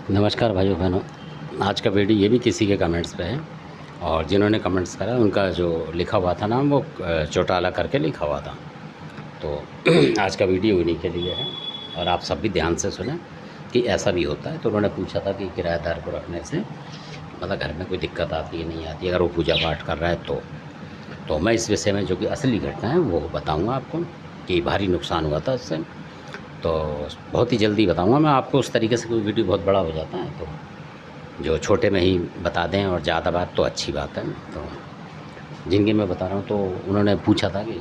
नमस्कार भाइयों बहनों। आज का वीडियो ये भी किसी के कमेंट्स पे है और जिन्होंने कमेंट्स करा उनका जो लिखा हुआ था नाम वो चौटाला करके लिखा हुआ था। तो आज का वीडियो उन्हीं के लिए है और आप सब भी ध्यान से सुने कि ऐसा भी होता है। तो उन्होंने पूछा था कि किराएदार को रखने से मतलब घर में कोई दिक्कत आती है नहीं आती, अगर वो पूजा पाठ कर रहा है तो मैं इस विषय में जो कि असली घटना है वो बताऊँगा आपको कि भारी नुकसान हुआ था उससे। तो बहुत ही जल्दी बताऊंगा मैं आपको। उस तरीके से कोई वीडियो बहुत बड़ा हो जाता है तो जो छोटे में ही बता दें और ज़्यादा बात तो अच्छी बात है। तो जिनके मैं बता रहा हूँ तो उन्होंने पूछा था कि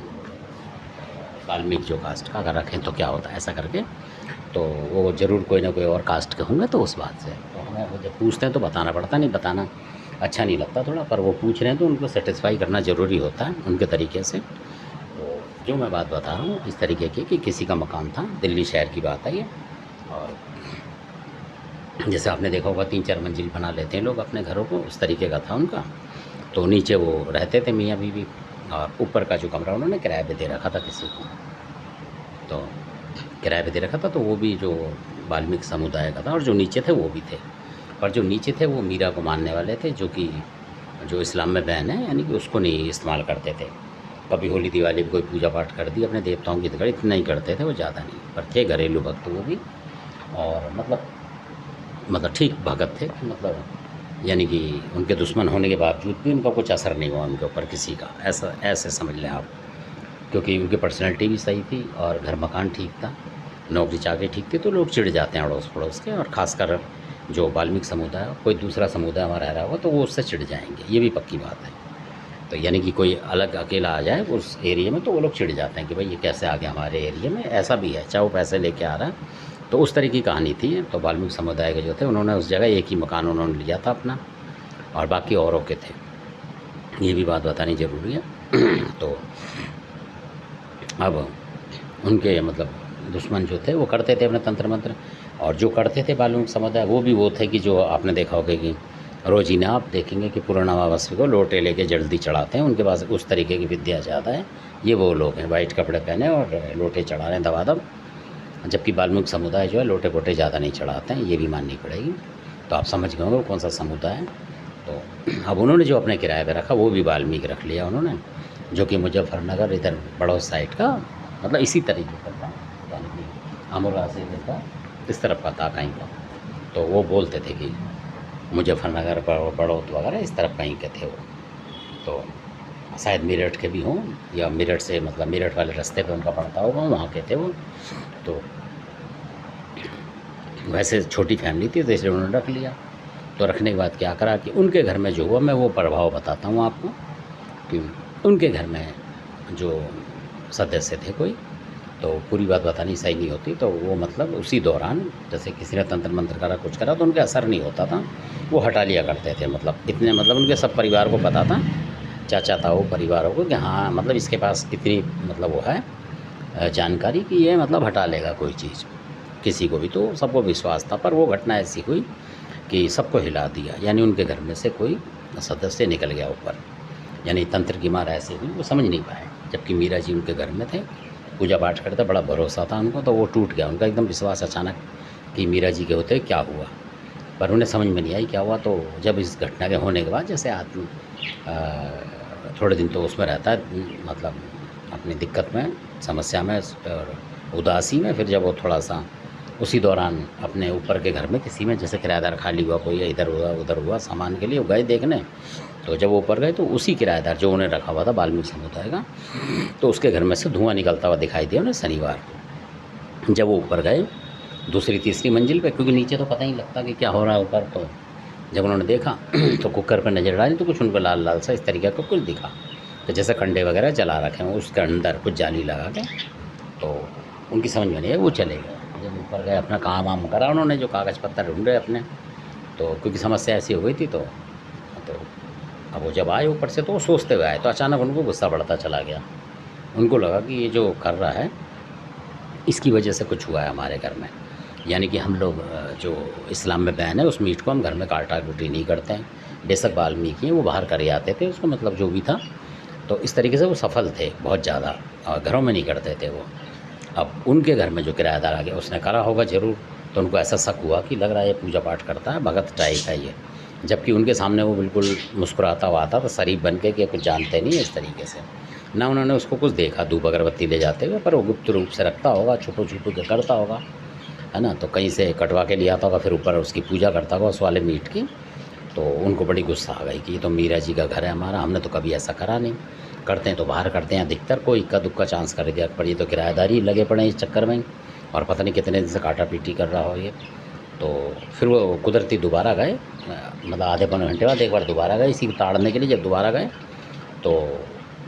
वाल्मीकि जो कास्ट का अगर रखें तो क्या होता है ऐसा करके। तो वो ज़रूर कोई ना कोई और कास्ट के होंगे तो उस बात से तो हमें वो जब पूछते हैं तो बताना पड़ता, नहीं बताना अच्छा नहीं लगता थोड़ा, पर वो पूछ रहे हैं तो उनको सेटिस्फाई करना ज़रूरी होता है उनके तरीके से। तो जो मैं बात बता रहा हूँ इस तरीके की कि किसी का मकान था, दिल्ली शहर की बात है ये। और जैसे आपने देखा होगा 3-4 मंजिल बना लेते हैं लोग अपने घरों को, उस तरीके का था उनका। तो नीचे वो रहते थे मियाँ बीवी और ऊपर का जो कमरा उन्होंने किराए पे दे रखा था किसी को। तो किराए पे दे रखा था तो वो भी जो वाल्मीकि समुदाय का था और जो नीचे थे वो भी थे। और जो नीचे थे वो मीरा को मानने वाले थे, जो कि जो इस्लाम में बैन है, यानी कि उसको नहीं इस्तेमाल करते थे। कभी होली दिवाली में कोई पूजा पाठ कर दी अपने देवताओं की तरह, इतना ही करते थे वो, ज़्यादा नहीं, पर थे घरेलू भक्त वो भी। और मतलब ठीक भगत थे, मतलब यानी कि उनके दुश्मन होने के बावजूद भी उनका कुछ असर नहीं हुआ उनके ऊपर किसी का, ऐसा ऐसे समझ लें आप। क्योंकि उनकी पर्सनैलिटी भी सही थी और घर मकान ठीक था, नौकरी चाकरी ठीक थी। तो लोग चिढ़ जाते हैं अड़ोस पड़ोस के, और ख़ासकर जो वाल्मीकि समुदाय, कोई दूसरा समुदाय हमारा रह रहा होगा तो वो उससे चिढ़ जाएंगे, ये भी पक्की बात है। तो यानी कि कोई अलग अकेला आ जाए उस एरिया में तो वो लोग चिढ़ जाते हैं कि भाई ये कैसे आ गया हमारे एरिया में, ऐसा भी है, चाहे वो पैसे लेके आ रहा है। तो उस तरह की कहानी थी। तो वाल्मीकि समुदाय के जो थे उन्होंने उस जगह एक ही मकान उन्होंने लिया था अपना, और बाकी औरों के थे, ये भी बात बतानी ज़रूरी है। तो अब उनके मतलब दुश्मन जो थे वो करते थे अपने तंत्र मंत्र, और जो करते थे वाल्मीकि समुदाय वो थे कि जो आपने देखा होगा कि रोजीना आप देखेंगे कि पूर्णमावस्या को लोटे लेके जल्दी चढ़ाते हैं, उनके पास उस तरीके की विद्या ज़्यादा है। ये वो लोग हैं वाइट कपड़े पहने और लोटे चढ़ा रहे हैं दबादब, जबकि वाल्मीकि समुदाय जो है लोटे पोटे ज़्यादा नहीं चढ़ाते हैं, ये भी माननी पड़ेगी। तो आप समझ गए होंगे कौन सा समुदाय है। तो अब उन्होंने जो अपने किराए पर रखा वो भी वाल्मीकि रख लिया उन्होंने, जो कि मुजफ्फरनगर इधर बड़ौद साइड का, मतलब इसी तरीके का था, यानी कि अमरोहा से इधर का इस तरफ का था कहीं का। तो वो बोलते थे कि मुजफ्फरनगर बड़ौद वगैरह इस तरफ कहीं के थे वो। तो शायद मेरठ के भी हों, या मेरठ से मतलब मेरठ वाले रास्ते पे उनका पड़ता होगा, वहाँ के थे वो। तो वैसे छोटी फैमिली थी तो इसलिए उन्होंने रख लिया। तो रखने के बाद क्या करा कि उनके घर में जो हुआ, मैं वो प्रभाव बताता हूँ आपको कि उनके घर में जो सदस्य थे कोई, तो पूरी बात बतानी सही नहीं होती। तो वो मतलब उसी दौरान जैसे किसी ने तंत्र मंत्र करा कुछ करा तो उनके असर नहीं होता था, वो हटा लिया करते थे। मतलब इतने मतलब उनके सब परिवार को पता था, चाचा ताऊ परिवारों को, कि हाँ मतलब इसके पास इतनी मतलब वो है जानकारी कि ये मतलब हटा लेगा कोई चीज़ किसी को भी। तो सबको विश्वास था, पर वो घटना ऐसी हुई कि सबको हिला दिया, यानी उनके घर में से कोई सदस्य निकल गया ऊपर, यानी तंत्र की मार ऐसे हुई वो समझ नहीं पाए। जबकि मीरा जी उनके घर में थे, पूजा पाठ करते, बड़ा भरोसा था उनको, तो वो टूट गया उनका एकदम विश्वास अचानक कि मीरा जी के होते क्या हुआ। पर उन्हें समझ में नहीं आई क्या हुआ। तो जब इस घटना के होने के बाद जैसे आदमी थोड़े दिन तो उसमें रहता है, मतलब अपनी दिक्कत में, समस्या में और उदासी में, फिर जब वो थोड़ा सा उसी दौरान अपने ऊपर के घर में किसी में, जैसे किराएदार खाली हुआ कोई, या इधर हुआ उधर हुआ सामान के लिए, वो गए देखने। तो जब वो ऊपर गए तो उसी किराएदार जो उन्हें रखा हुआ था वाल्मीकि समुदाय का, तो उसके घर में से धुआं निकलता हुआ दिखाई दिया उन्हें शनिवार को। जब वो ऊपर गए दूसरी तीसरी मंजिल पे, क्योंकि नीचे तो पता ही लगता कि क्या हो रहा है ऊपर, तो जब उन्होंने देखा तो कुकर पर नज़र डाली तो कुछ उनको लाल लाल सा इस तरीके का कुछ दिखा, तो जैसे कंडे वगैरह जला रखे हैं उसके अंदर कुछ जाली लगा के। तो उनकी समझ में नहीं आई, वो चले गए। जब ऊपर गए अपना काम वाम करा उन्होंने, जो कागज़ पत्तर ढूंढे अपने, तो क्योंकि समस्या ऐसी हो गई थी। तो अब वो जब आए ऊपर से तो वो सोचते हुए आए, तो अचानक उनको गुस्सा बढ़ता चला गया। उनको लगा कि ये जो कर रहा है इसकी वजह से कुछ हुआ है हमारे घर में, यानी कि हम लोग जो इस्लाम में बैन है उस मीट को हम घर में काटा कुटी नहीं करते हैं। बेशक वाल्मीकि वो बाहर करे आते थे उसको, मतलब जो भी था। तो इस तरीके से वो सफल थे बहुत ज़्यादा, और घरों में नहीं करते थे वो। अब उनके घर में जो किराएदार आ गया उसने करा होगा ज़रूर, तो उनको ऐसा शक हुआ कि लग रहा है ये पूजा पाठ करता है, भगत टाइप है ये। जबकि उनके सामने वो बिल्कुल मुस्कुराता हुआ आता था, शरीफ बन के कि कुछ जानते नहीं है इस तरीके से ना। उन्होंने उसको कुछ देखा धूप अगरबत्ती ले जाते हुए, पर वो गुप्त रूप से रखता होगा, छुपो छुपो के करता होगा, है ना। तो कहीं से कटवा के ले आता होगा, फिर ऊपर उसकी पूजा करता होगा उस वाले मीट की। तो उनको बड़ी गुस्सा आ गई कि ये तो मीरा जी का घर है हमारा, हमने तो कभी ऐसा करा नहीं, करते हैं तो बाहर करते हैं अधिकतर, कोई इक्का दुक्का चांस कर दिया, पर ये तो किराएदारी लगे पड़े हैं इस चक्कर में, और पता नहीं कितने दिन से काटा पीटी कर रहा हो ये। तो फिर वो कुदरती दोबारा गए, मतलब आधे पौने घंटे बाद एक बार दोबारा गए इसी को ताड़ने के लिए। जब दोबारा गए तो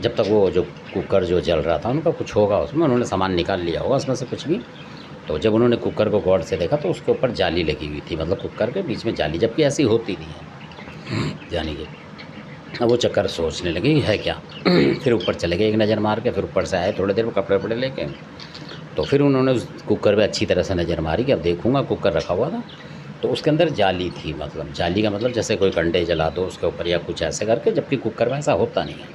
जब तक वो जो कुकर जो जल रहा था उनका कुछ होगा उसमें, उन्होंने सामान निकाल लिया होगा उसमें से कुछ भी। तो जब उन्होंने कुकर को गौर से देखा तो उसके ऊपर जाली लगी हुई थी, मतलब कुकर के बीच में जाली, जबकि ऐसी होती नहीं है जानी कि। अब वो चक्कर सोचने लगे है क्या फिर ऊपर चले गए एक नज़र मार के, फिर ऊपर से आए थोड़ी देर में कपड़े वपड़े लेके। तो फिर उन्होंने उस कुकर पे अच्छी तरह से नज़र मारी कि अब देखूँगा। कुकर रखा हुआ था तो उसके अंदर जाली थी, मतलब जाली का मतलब जैसे कोई कंडे जला दो उसके ऊपर या कुछ ऐसे करके, जबकि कुकर में ऐसा होता नहीं है।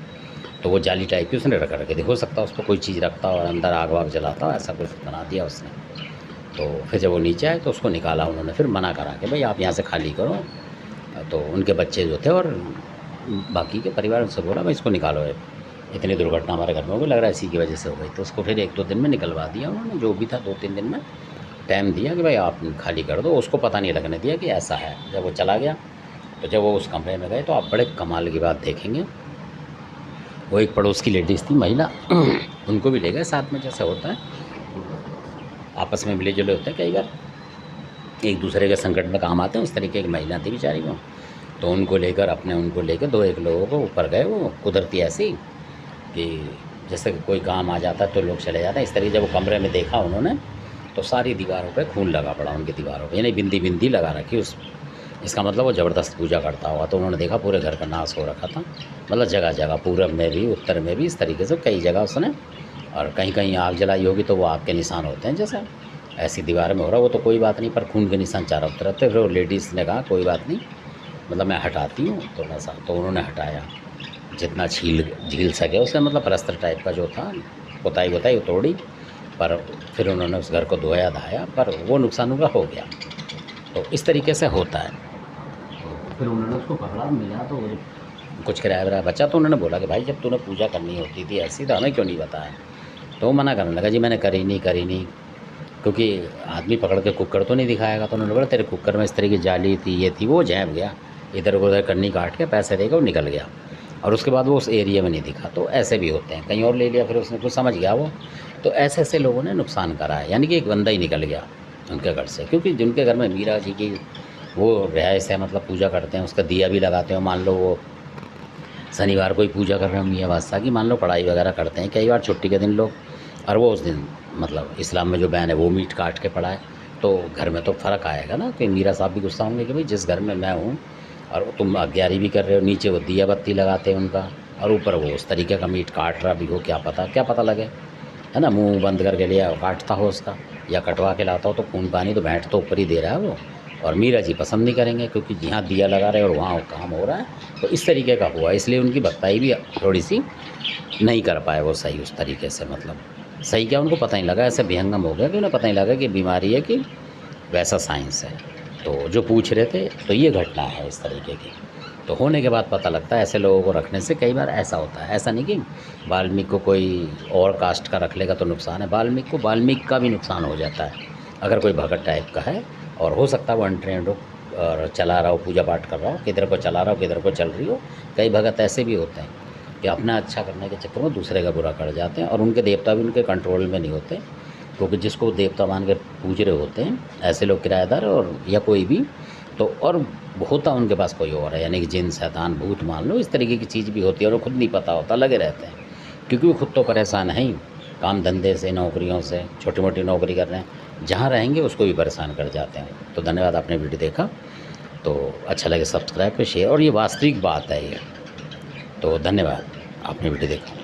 तो वो जाली टाइप की उसने रख रखी थी, हो सकता है उस पर कोई चीज़ रखता और अंदर आग वाग जलाता हो, ऐसा कुछ बना दिया उसने। तो फिर जब वो नीचे आए तो उसको निकाला उन्होंने, फिर मना करा कि भाई आप यहाँ से खाली करो। तो उनके बच्चे जो थे और बाकी के परिवार उनसे बोला भाई इसको निकालो, है इतनी दुर्घटना हमारे घर में हो गई, लग रहा है इसी की वजह से हो गई। तो उसको फिर 1-2 दिन में निकलवा दिया उन्होंने, जो भी था 2-3 दिन में टाइम दिया कि भाई आप खाली कर दो। उसको पता नहीं लगने दिया कि ऐसा है। जब वो चला गया तो जब वो उस कमरे में गए तो आप बड़े कमाल की बात देखेंगे, वो एक पड़ोस की लेडीज़ थी महिला उनको भी ले गए साथ में, जैसे होता है आपस में मिले जुले होते हैं कई बार, एक दूसरे के संकट में काम आते हैं, उस तरीके की महिला थी बेचारी को। तो उनको लेकर उनको लेकर 2-1 लोगों को ऊपर गए, वो कुदरती ऐसी कि जैसे कोई काम आ जाता है तो लोग चले जाते हैं इस तरीके। जब वो कमरे में देखा उन्होंने तो सारी दीवारों पे खून लगा पड़ा, उनकी दीवारों पे, यानी बिंदी बिंदी लगा रखी उस, इसका मतलब वो ज़बरदस्त पूजा करता हुआ। तो उन्होंने देखा पूरे घर का नाश हो रखा था, मतलब जगह जगह पूरब में भी उत्तर में भी इस तरीके से कई जगह उसने, और कहीं कहीं आग जलाई होगी तो वो आग के निशान होते हैं जैसे ऐसी दीवार में हो रहा। वो तो कोई बात नहीं, पर खून के निशान चारों तरफ थे। फिर वो लेडीज़ ने कहा कोई बात नहीं, मतलब मैं हटाती हूँ थोड़ा सा। तो उन्होंने हटाया जितना झील सके उसे, मतलब प्लास्टर टाइप का जो था पुताई वो तोड़ी, पर फिर उन्होंने उस घर को धोया धाया, पर वो नुकसान उनका हो गया। तो इस तरीके से होता है। फिर उन्होंने उसको पकड़ा, मिला तो कुछ किराया बचा, तो उन्होंने बोला कि भाई जब तूने पूजा करनी होती थी ऐसी तो हमें क्यों नहीं बताया। तो वो मना करने लगा जी मैंने करी नहीं, क्योंकि आदमी पकड़ के कुकर तो नहीं दिखाएगा। तो उन्होंने बोला तेरे कुकर में इस तरह की जाली थी ये थी, वो झैप गया, इधर उधर कन्नी काट के पैसे देगा वो निकल गया, और उसके बाद वो उस एरिया में नहीं दिखा। तो ऐसे भी होते हैं, कहीं और ले लिया, फिर उसने कुछ समझ गया वो। तो ऐसे ऐसे लोगों ने नुकसान करा है, यानी कि एक बंदा ही निकल गया उनके घर से, क्योंकि जिनके घर में मीरा जी की वो रिहाइश है, मतलब पूजा करते हैं, उसका दिया भी लगाते हैं। मान लो वो शनिवार को ही पूजा कर रहे हैं मियाँ बादशाह की, मान लो पढ़ाई वगैरह करते हैं कई बार छुट्टी के दिन लोग, और वो उस दिन मतलब इस्लाम में जो बैन है वो मीट काट के पढ़ाए, तो घर में तो फ़र्क आएगा ना। कि मीरा साहब भी गुस्सा होंगे कि भाई जिस घर में मैं हूँ और तुम अग्यारी भी कर रहे हो, नीचे वो दिया बत्ती लगाते हैं उनका, और ऊपर वो उस तरीके का मीट काट रहा भी हो, क्या पता लगे, है ना। मुंह बंद करके लिया काटता हो उसका, या कटवा के लाता हो तो खून पानी तो भेंट तो ऊपर ही दे रहा है वो। और मीरा जी पसंद नहीं करेंगे क्योंकि यहाँ दिया लगा रहे और वहाँ काम हो रहा है, तो इस तरीके का हुआ, इसलिए उनकी भक्ताई भी थोड़ी सी नहीं कर पाए वो सही उस तरीके से। मतलब सही क्या उनको पता नहीं लगा, ऐसे विहंगम हो गया कि उन्हें पता नहीं लगा कि बीमारी है कि वैसा साइंस है। तो जो पूछ रहे थे तो ये घटना है इस तरीके की। तो होने के बाद पता लगता है ऐसे लोगों को रखने से कई बार ऐसा होता है। ऐसा नहीं कि वाल्मीकि को कोई और कास्ट का रख लेगा तो नुकसान है, वाल्मीकि का भी नुकसान हो जाता है अगर कोई भगत टाइप का है। और हो सकता है वो अनट्रेंड हो और चला रहा हो, पूजा पाठ कर रहा हो, किधर को चला रहा हो किधर को चल रही हो। कई भगत ऐसे भी होते हैं कि अपना अच्छा करने के चक्कर में दूसरे का बुरा कर जाते हैं, और उनके देवता भी उनके कंट्रोल में नहीं होते, क्योंकि जिसको देवता मान कर पूज रहे होते हैं ऐसे लोग किराएदार और या कोई भी, तो और होता उनके पास कोई और है, यानी कि जिन शैतान भूत मान लो, इस तरीके की चीज़ भी होती है और वो खुद नहीं पता होता, लगे रहते हैं, क्योंकि वो खुद तो परेशान है ही काम धंधे से, नौकरियों से, छोटी मोटी नौकरी कर रहे हैं, जहाँ रहेंगे उसको भी परेशान कर जाते हैं। तो धन्यवाद, आपने वीडियो देखा तो अच्छा लगे सब्सक्राइब पे शेयर, और ये वास्तविक बात है ये। तो धन्यवाद, आपने वीडियो देखा।